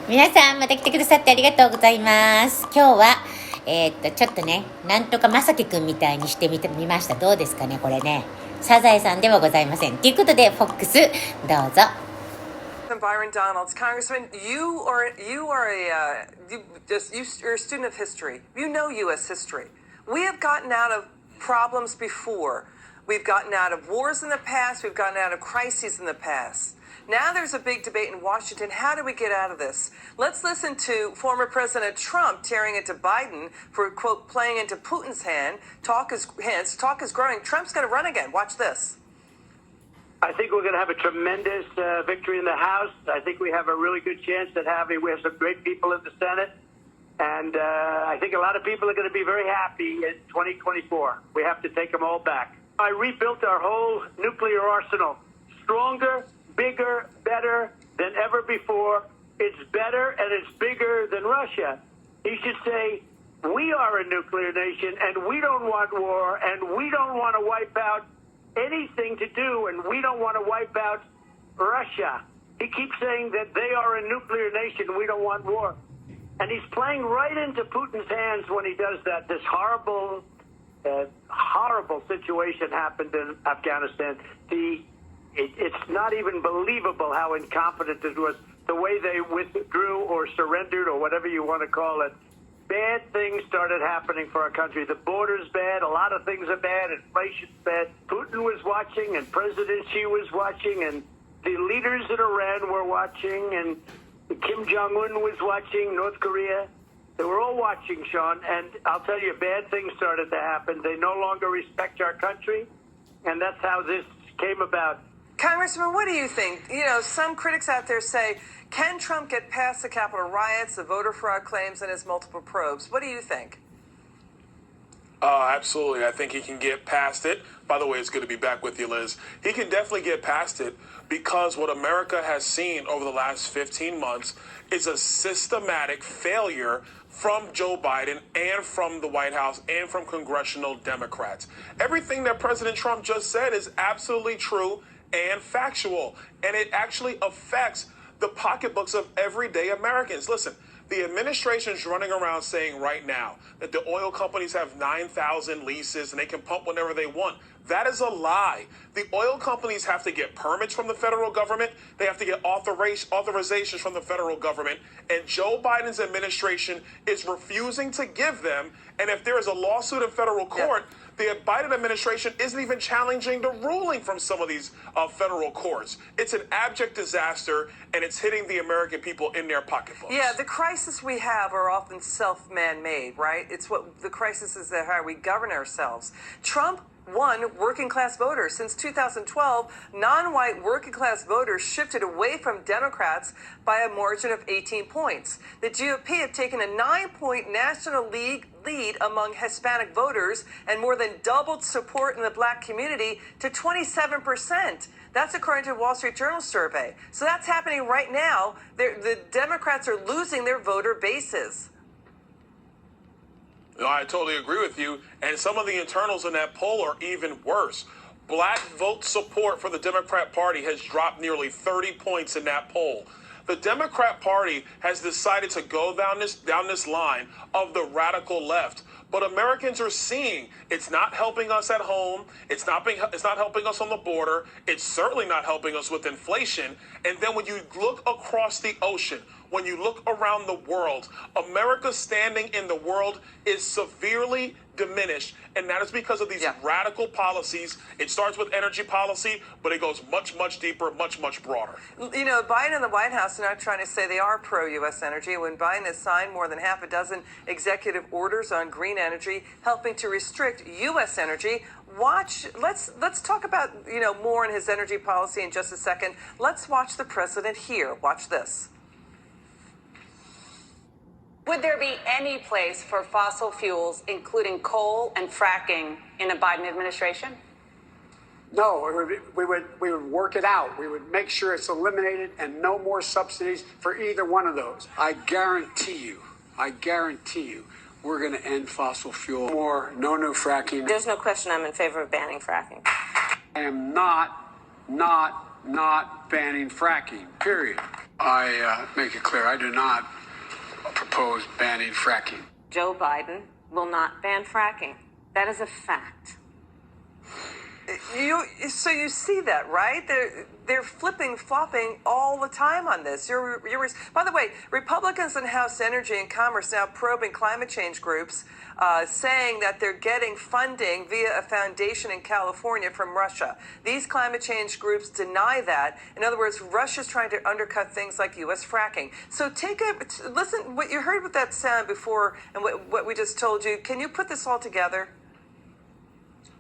皆さんまた来てくださってありがとうございます。今日はちょっとね、なんとかまさきくんみたいにしてみました。どうですかね、これね。サザエさんではございません。ということで、フォックスどうぞ。Byron Donalds, Congressman, you're a student of history. You know U.S. history. We have gotten out of problems before. We've gotten out of wars in the past. We've gotten out of crises in the past. Now there's a big debate in Washington. How do we get out of this? Let's listen to former President Trump tearing into Biden for, quote, playing into Putin's hand. Talk is growing. Trump's going to run again. Watch this. I think we're going to have a tremendous victory in the House. I think we have a really good chance at we have some great people in the Senate. And I think a lot of people are going to be very happy in 2024. We have to take them all back. I rebuilt our whole nuclear arsenal. Stronger, bigger, better than ever before. It's better and it's bigger than Russia. He should say, we are a nuclear nation and we don't want war and we don't want to wipe out anything to do, and we don't want to wipe out Russia. He keeps saying that they are a nuclear nation. We don't want war. And he's playing right into Putin's hands when he does that. This horrible situation happened in Afghanistan. It's not even believable how incompetent it was, the way they withdrew or surrendered or whatever you want to call it. Bad things started happening for our country. The border's bad. A lot of things are bad. Inflation's bad. Putin was watching, and President Xi was watching, and the leaders in Iran were watching, and Kim Jong-un was watching, North Korea. They were all watching, Sean, and I'll tell you, bad things started to happen. They no longer respect our country, and that's how this came about. Congressman, what do you think? You know, some critics out there say, can Trump get past the Capitol riots, the voter fraud claims, and his multiple probes? What do you think? Absolutely. I think he can get past it. By the way, it's good to be back with you, Liz. He can definitely get past it because what America has seen over the last 15 months is a systematic failure from Joe Biden and from the White House and from congressional Democrats. Everything that President Trump just said is absolutely true and factual, and it actually affects the pocketbooks of everyday Americans. Listen, the administration's running around saying right now that the oil companies have 9,000 leases and they can pump whenever they want. That is a lie. The oil companies have to get permits from the federal government. They have to get authorizations from the federal government. And Joe Biden's administration is refusing to give them. And if there is a lawsuit in federal court, the Biden administration isn't even challenging the ruling from some of these federal courts. It's an abject disaster, and it's hitting the American people in their pocketbooks. Yeah, the crises we have are often self-man-made, right? It's what the crisis is that how we govern ourselves. Trump won working-class voters. Since 2012, non-white working-class voters shifted away from Democrats by a margin of 18 points. The GOP have taken a 9-point national lead among Hispanic voters and more than doubled support in the black community to 27%. That's according to a Wall Street Journal survey. So that's happening right now. The Democrats are losing their voter bases. No, I totally agree with you. And some of the internals in that poll are even worse. Black vote support for the Democrat Party has dropped nearly 30 points in that poll. The Democrat Party has decided to go down this line of the radical left. But Americans are seeing it's not helping us at home. It's not helping us on the border. It's certainly not helping us with inflation. And then when you look across the ocean, when you look around the world, America's standing in the world is severely diminished. And that is because of these radical policies. It starts with energy policy, but it goes much, much deeper, much, much broader. You know, Biden and the White House are not trying to say they are pro-U.S. energy. When Biden has signed more than half a dozen executive orders on green energy, helping to restrict U.S. energy, let's talk about, more on his energy policy in just a second. Let's watch the president here. Watch this. Would there be any place for fossil fuels, including coal and fracking, in a Biden administration? No, we would work it out. We would make sure it's eliminated and no more subsidies for either one of those. I guarantee you, we're going to end fossil fuel. No new fracking. There's no question I'm in favor of banning fracking. I am not banning fracking, period. I make it clear I do not propose banning fracking. Joe Biden will not ban fracking. That is a fact. So you see that, right? They're flipping, flopping all the time on this. By the way, Republicans in House Energy and Commerce now probing climate change groups, saying that they're getting funding via a foundation in California from Russia. These climate change groups deny that. In other words, Russia's trying to undercut things like U.S. fracking. So listen, what you heard with that sound before and what we just told you. Can you put this all together?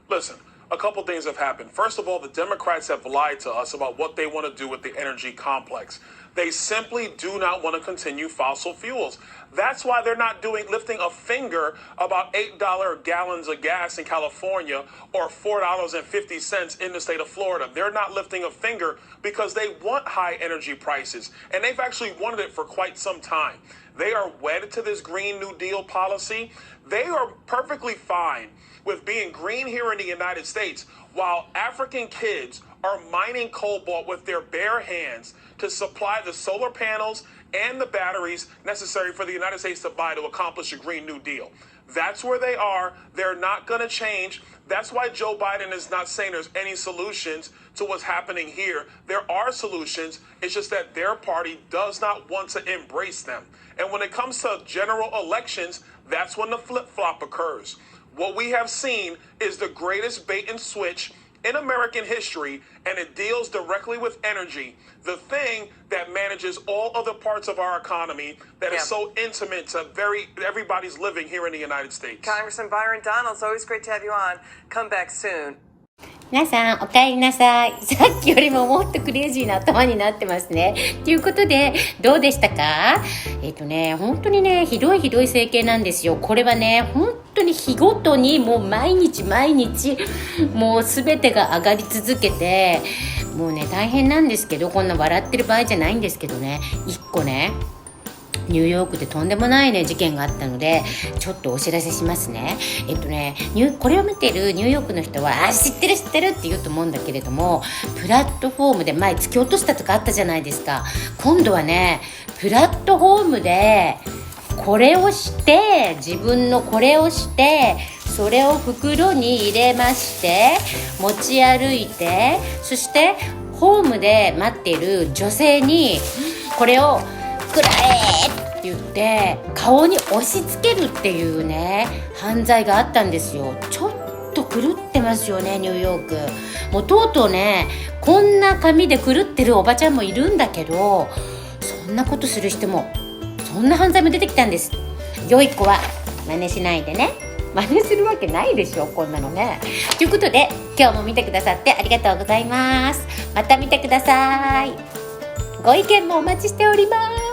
Listen, a couple things have happened. First of all, the Democrats have lied to us about what they want to do with the energy complex. They simply do not want to continue fossil fuels. That's why they're not lifting a finger about $8 gallons of gas in California or $4.50 in the state of Florida. They're not lifting a finger because they want high energy prices, and they've actually wanted it for quite some time. They are wedded to this Green New Deal policy. They are perfectly fine with being green here in the United States while African kids are mining cobalt with their bare hands to supply the solar panels and the batteries necessary for the United States to buy to accomplish a Green New Deal. That's where they are. They're not going to change. That's why Joe Biden is not saying there's any solutions to what's happening here. There are solutions. It's just that their party does not want to embrace them. And when it comes to general elections, that's when the flip-flop occurs. What we have seen is the greatest bait and switch in American history, and it deals directly with energy, the thing that manages all other parts of our economy that is so intimate to everybody's living here in the United States. Congressman Byron Donalds, it's always great to have you on. Come back soon. 皆さんお帰りなさい。さっきよりももっとクレイジーな頭になってますね。ということでどうでしたか？本当にねひどい政権なんですよ。これはね本当に日ごとにもう毎日もう全てが上がり続けてもうね大変なんですけど、こんな笑ってる場合じゃないんですけどね、一個ねニューヨークでとんでもないね事件があったのでちょっとお知らせしますね。これを見てるニューヨークの人は知ってるって言うと思うんだけれども、プラットフォームで前突き落としたとかあったじゃないですか。今度はねプラットフォームでこれをして自分のこれをしてそれを袋に入れまして持ち歩いて、そしてホームで待っている女性にこれをくらえって言って顔に押し付けるっていうね犯罪があったんですよ。ちょっと狂ってますよねニューヨーク。もうとうとうねこんな髪で狂ってるおばちゃんもいるんだけど、そんなことする人もそんな犯罪も出てきたんです。良い子は真似しないでね。真似するわけないでしょこんなのね。ということで今日も見てくださってありがとうございます。また見てください。ご意見もお待ちしております。